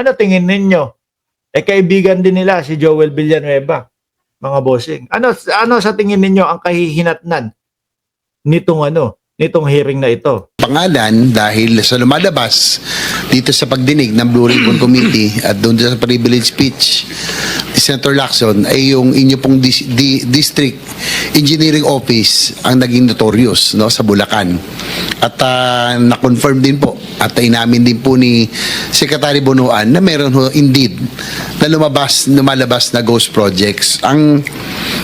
Ano tingin ninyo? Kaibigan din nila si Joel Villanueva, mga bossing. Ano sa tingin ninyo ang kahihinatnan nitong hearing na ito? Pangalan dahil sa lumalabas dito sa pagdinig ng Blue Ribbon Committee at doon sa privilege speech ni Senator Lacson ay yung inyo pong District Engineering Office ang naging notorious, no, sa Bulacan. At na-confirm din po at inamin din po ni Secretary Bonoan na meron ho indeed na lumalabas na ghost projects. Ang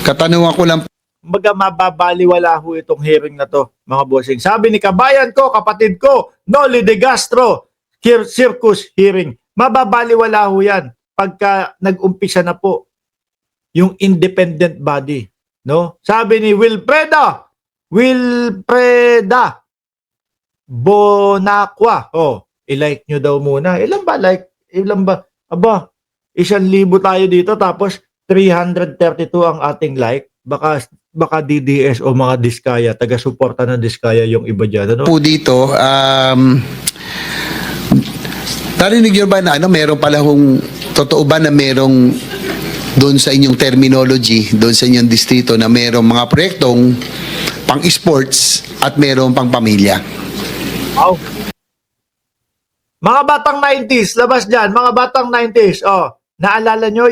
katanungan ko lang, Mababaliwala ho itong hearing na to, mga bossing. Sabi ni kabayan ko, kapatid ko, Noli de Castro, circus hearing. Mababaliwala ho yan pagka nag-umpisa na po yung independent body. No? Sabi ni Wilfreda Bonacqua. I-like nyo daw muna. Ilan ba like? Ilan ba? Aba, 1,000 tayo dito tapos 332 ang ating like. Baka DDS o mga Diskaya, taga-suporta ng Diskaya yung iba dyan. Ano? Po dito, narinig nyo ba na meron pala totoo ba na merong doon sa inyong terminology, doon sa inyong distrito na merong mga proyektong pang-sports at merong pang-pamilya? Wow. Mga batang 90s, labas dyan, mga batang 90s. Naalala nyo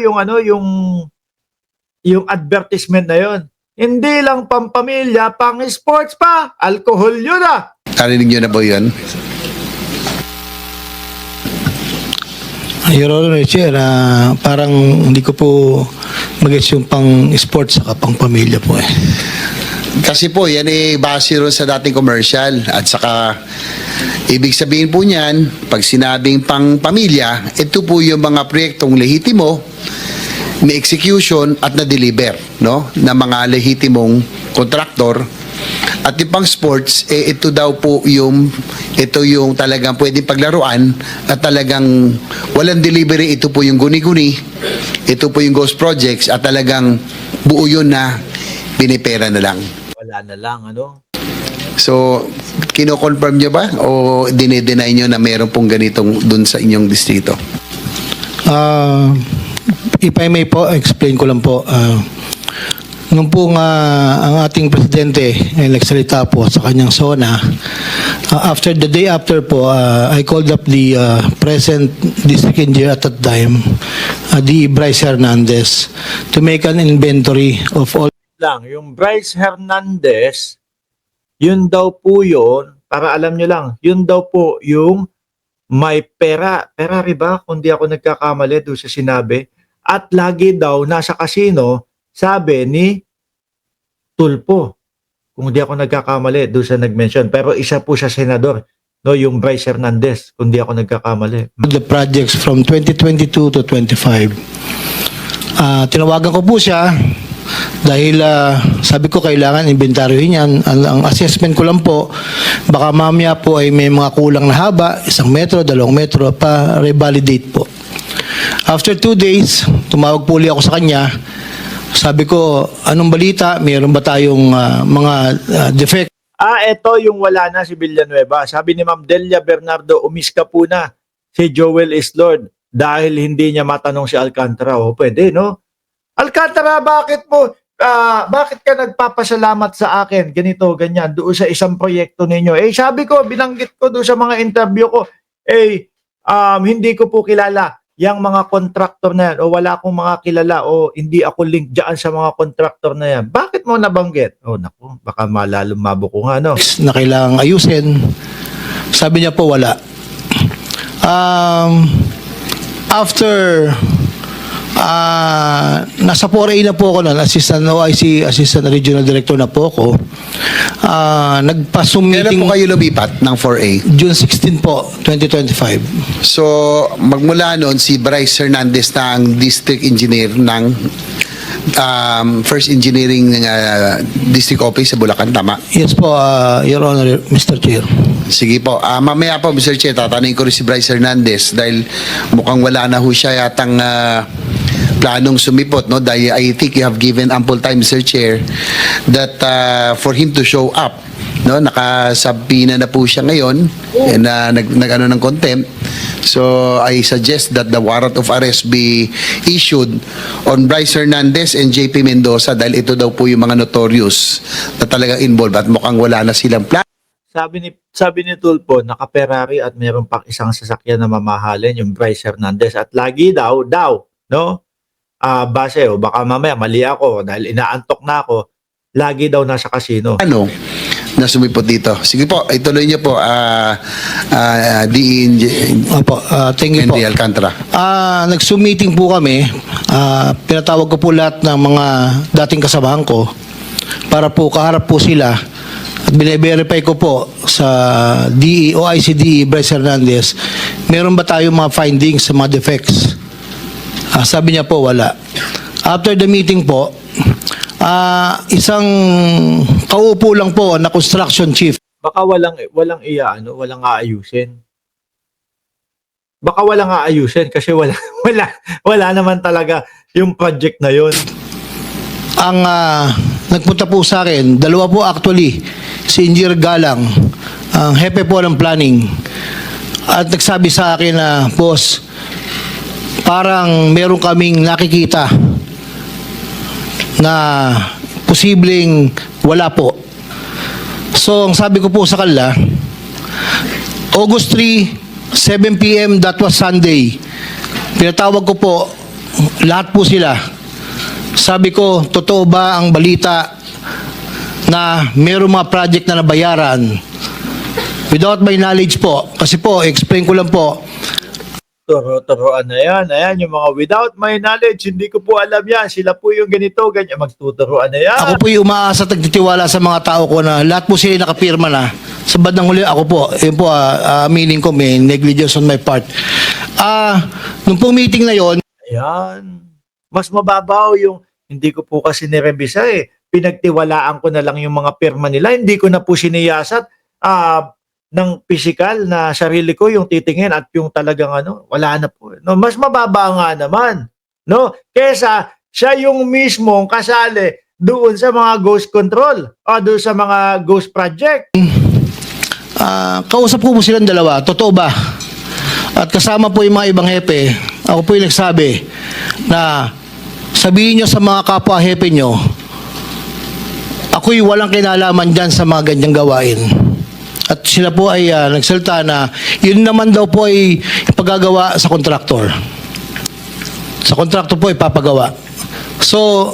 yung advertisement na yon. Hindi lang pampamilya, pang-sports pa. Alcohol yun ah. Narinig nyo na ba yun? Your Honor, Chair, parang hindi ko po mag-gets yung pang-sports saka pang-pamilya po eh. Kasi po, yan base ron sa dating commercial. At saka, ibig sabihin po niyan, pag sinabing pang-pamilya, ito po yung mga proyektong lehitimo, may execution at na-deliver, no, na mga lehitimong kontraktor. At yung pang sports, ito daw po yung talagang pwedeng paglaruan at talagang walang delivery. Ito po yung guni-guni, ito po yung ghost projects at talagang buo yun na pinipera na lang. Wala na lang, ano? So, kino-confirm nyo ba o dinideny nyo na meron pong ganitong dun sa inyong distrito? If I may po, explain ko lang po. Nung po nga ang ating presidente ay nagsalita po sa kanyang SONA, after the day after po, I called up the present district engineer at that time, the Bryce Hernandez, to make an inventory of all. Yung Bryce Hernandez, yun daw po yun, para alam nyo lang, yun daw po yung may pera riba, kung di ako nagkakamali doon sa sinabi, at lagi daw nasa casino, sabi ni Tulpo, kung di ako nagkakamali doon sa nag-mention, pero isa po siya senador, no, yung Bryce Hernandez, kung di ako nagkakamali. The projects from 2022 to 25. Tinawagan ko po siya dahil sabi ko kailangan inventaryohin yan. Ang assessment ko lang po, baka mamaya po ay may mga kulang na haba, 1 metro, 2 metro, pa revalidate po. After 2 days, tumawag po ulit ako sa kanya. Sabi ko, anong balita? Mayroon ba tayong mga defect? Ito yung wala na si Villanueva. Sabi ni Ma'am Delia Bernardo, umiska po na si Joel is Lord dahil hindi niya matanong si Alcantara. Pwede, no? Alcantara, bakit ka nagpapasalamat sa akin? Ganito, ganyan, doon sa isang proyekto ninyo. Sabi ko, binanggit ko doon sa mga interview ko, hindi ko po kilala yung mga contractor na yan o wala akong mga kilala o hindi ako link dyan sa mga contractor na yan. Bakit mo nabanggit? Naku, baka lumabo ko nga, no? Na kailangang ayusin. Sabi niya po, wala. After nasa 4A na po ako noon, Assistant OIC, Assistant Regional Director na po ako. Nagpa-Zoom Kailan meeting. po kayo lumipat ng 4A? June 16 po, 2025. So, magmula noon, si Bryce Hernandez na ang district engineer ng First Engineering District Office sa Bulacan, tama? Yes po, Your Honor, Mr. Chair. Sige po. Mamaya po, Mr. Chair, tatanungin ko rin si Bryce Hernandez dahil mukhang wala na ho siya yatang planong sumipot, no? Dahil I think you have given ample time, Mr. Chair, that for him to show up, no? Nakasabina na po siya ngayon, and nag-ano ng contempt. So I suggest that the warrant of arrest be issued on Bryce Hernandez and JP Mendoza dahil ito daw po yung mga notorious na talagang involved at mukhang wala na silang plan. Sabi ni Tulfo, naka-Ferrari at meron pang isang sasakyan na mamahalin, yung Bryce Hernandez. At lagi daw, no? Base, baka mamaya mali ako dahil inaantok na ako, lagi daw nasa casino. Ano na sumipot dito? Sige po, ituloy niyo po, Dean Opo, thank you po. Henry Alcantara. Nag-Zoom-meeting po kami. Pinatawag ko po lahat ng mga dating kasamahan ko para po kaharap po sila at bine-verify ko po sa DE, OICDE, Bryce Hernandez, meron ba tayong mga findings sa mga defects? Sabi niya po, wala. After the meeting po, isang kaupo lang po na construction chief. Baka walang aayusin. Baka walang aayusin kasi wala naman talaga yung project na yun. Ang nagpunta po sa akin, dalawa po actually, si Engineer Galang, ang hepe po ng planning. At nagsabi sa akin na, boss, parang meron kaming nakikita na posibleng wala po. So, ang sabi ko po sa kanila, August 3, 7 p.m., that was Sunday. Pinatawag ko po, lahat po sila. Sabi ko, totoo ba ang balita na mayroong mga project na nabayaran? Without my knowledge po, kasi po, explain ko lang po, Turo-turoan na yan. Ayan, yung mga without my knowledge, hindi ko po alam yan. Sila po yung ganito, ganyan. Magtuturoan na yan. ako po yung umaasa at nagtitiwala sa mga tao ko na lahat po sila nakapirma na. Sa bandang huli, ako po, yun po, meaning ko may negligence on my part. Nung pong meeting na yon, Ayan. Mas mababaw yung, hindi ko po kasi nirevisa eh. Pinagtiwalaan ko na lang yung mga pirma nila. Hindi ko na po siniyasat ng physical na sarili ko yung titingin at yung talagang wala na po. No, mas mababa nga naman. No? Kesa siya yung mismong kasali doon sa mga ghost control o doon sa mga ghost project. kausap ko po silang dalawa, totoo ba? At kasama po yung mga ibang hepe, ako po yung nagsabi na sabihin nyo sa mga kapwa hepe nyo, ako'y walang kinalaman dyan sa mga ganyang gawain. At sila po ay nagsalita na yun naman daw po ay ipagagawa sa kontraktor. Sa kontraktor po ipapagawa. So,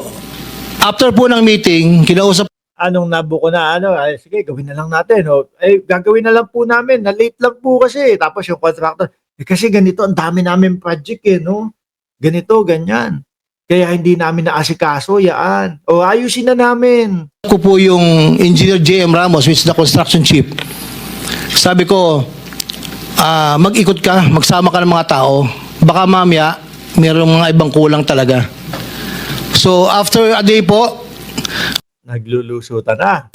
after po ng meeting, kinausap Anong nabuko na ay, sige, gawin na lang natin. Gagawin na lang po namin. Na-late lang po kasi. Tapos yung contractor, kasi ganito, ang dami namin project no? Ganito, ganyan. Kaya hindi namin naasikaso, yaan. Ayusin na namin. ko po yung Engineer J.M. Ramos, which is the construction chief. Sabi ko, mag-ikot ka, magsama ka ng mga tao. Baka mamaya, mayroong mga ibang kulang talaga. So, after a day po, Naglulusutan na.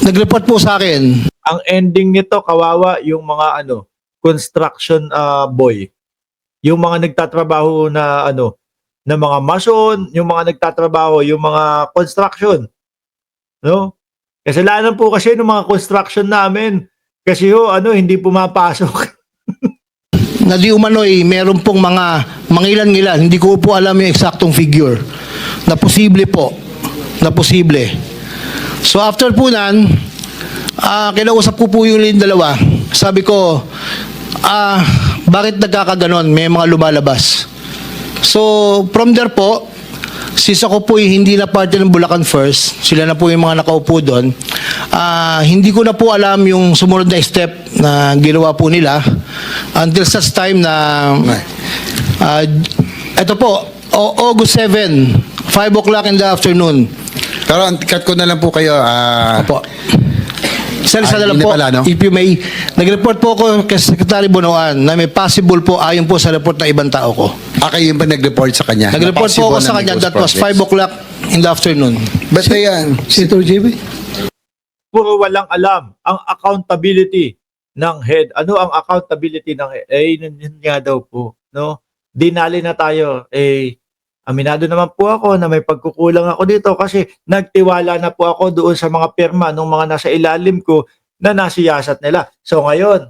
nag-report po sa akin. Ang ending nito, kawawa yung mga construction boy. Yung mga nagtatrabaho na na mga mason, yung mga nagtatrabaho, yung mga construction. No? Kasalanan po kasi ng mga construction namin. Kasi hindi pumapasok. Na di umano'y meron pong mga mangilan-ngilan. Hindi ko po alam yung eksaktong figure. Na posible po. Na posible. So after po nan, kinausap ko po yung dalawa. Sabi ko, bakit nagkakaganon? May mga lumalabas. So, from there po, since ako po hindi na parte ng Bulacan First, sila na po yung mga nakaupo doon, hindi ko na po alam yung sumunod na step na ginawa po nila until such time na ito po, August 7, 5 o'clock in the afternoon. Pero cut ko na lang po kayo. Opo. Isa-isa na lang hindi po, pala, no? if you may, nag-report po ako kay Secretary Bonoan na may possible po ayon po sa report ng ibang tao ko. Kayo yung ba nag-report sa kanya? Nag-report po ako sa kanya, that was 5 o'clock in the afternoon. But Senator JB? Puro walang alam. Ang accountability ng head. Ano ang accountability ng head? Yun nga daw po. No? Dinali na tayo. Aminado naman po ako na may pagkukulang ako dito kasi nagtiwala na po ako doon sa mga pirma ng mga nasa ilalim ko na nasiyasat nila. So ngayon,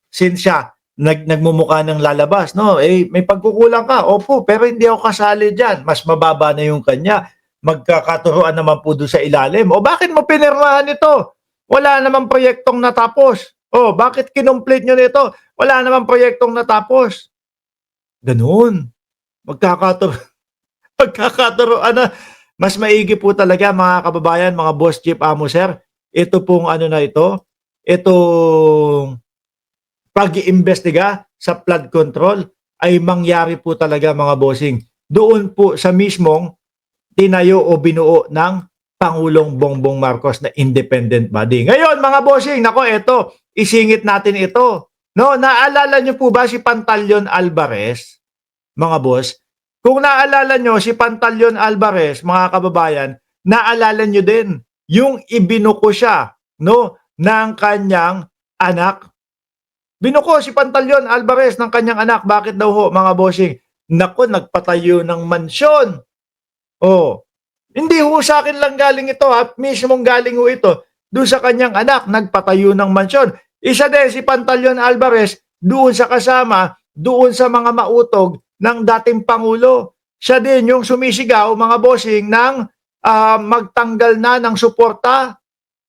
since siya nagmumukha ng lalabas, no? Eh, may pagkukulang ka. Opo, pero hindi ako kasali diyan. Mas mababa na yung kanya. Magkakaturuan naman po doon sa ilalim. O bakit mo pinirmahan ito? Wala namang proyektong natapos. O bakit kinomplete nyo nito? Wala namang proyektong natapos. Ganun. Magkakaturoan na. Mas maigi po talaga mga kababayan, mga boss, chief, amo, sir. Ito pong ano na ito, itong pag-iimbestiga sa flood control ay mangyari po talaga mga bossing. Doon po sa mismong tinayo o binuo ng Pangulong Bongbong Marcos na independent body. Ngayon mga bossing, nako ito, isingit natin ito. No, naalala niyo po ba si Pantaleon Alvarez, mga boss? Kung naalala nyo si Pantaleon Alvarez, mga kababayan, naalala nyo din yung ibinuko siya, no, ng kanyang anak. Binuko si Pantaleon Alvarez ng kanyang anak. Bakit daw ho, mga bossing? Nako, nagpatayo ng mansyon. Oh, hindi ho sa akin lang galing ito, ha? Mismong galing ho ito doon sa kanyang anak, nagpatayo ng mansyon. Isa din si Pantaleon Alvarez doon sa kasama, doon sa mga mautog ng dating Pangulo. Siya din yung sumisigaw, mga bossing, ng magtanggal na ng suporta